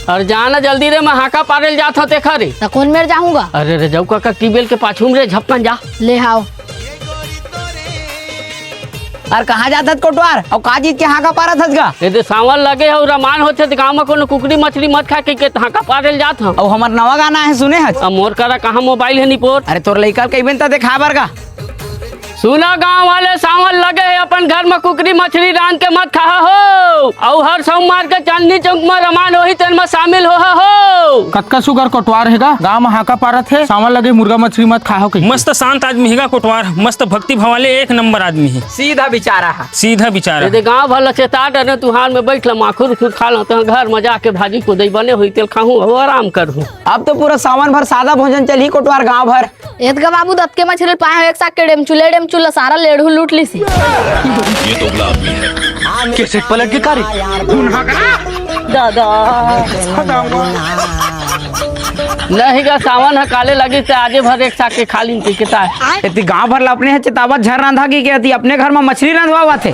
और जाना जल्दी रे, मैं हाका पारेल जात हूँ देखा रे। तो कौन मेर जाऊंगा? अरे रे जाऊ काका टीबेल के पाछू में रे, झपकन जा ले आओ। और कहाँ जाता कोटवार और का चीज के हाका पारा थसगा? यदि सावन लगे हो रमान होते तो गाँव में कोनो कुकड़ी मछली मत खा के हाका पारेल जात हूँ। और हमार नवा गाना है सुने हज? अब मोर करा कहाँ मोबाइल है निपोर। अरे तोर लइका कई बेन ता देखा बार का सुना गांव वाले, सावन लगे है अपन घर में कुकड़ी मछली रांध के मत खा हो। और हर सोमवार के चांदनी चौक में रमान हो तेल में शामिल हो। कतका सुगर कोटवार हैगा, गाँव में हाका पारत है, सावन लगे मुर्गा मछली मत खाओ। मस्त शांत आदमी हैगा कोटवार, मस्त भक्ति भाव वाले एक नंबर आदमी है, सीधा बिचारा है, सीधा बिचारा। यदि गाँव भर चेता डरे तुहार में बैठ माखुर उखुर खा लो तो घर में जाके भाजी को दही बने हुई तेल खाऊं और आराम करूँ। अब तो पूरा सावन भर सादा भोजन चली कोटवार गाँव भर। एतका बाबू दत्त के मछली पाए एक साथ के डेम चुला सारा लेढ़ू लूट ली सी। ये तो बड़ा आदमी है। कैसे पलट के कारी नहीं का सावन है काले लगी से आजे भर एक साथ के खाली टिकता है। इतनी गाँव भर ला अपने है चेतावत झर रांधा की कहती अपने घर में मछली रंधवा थे।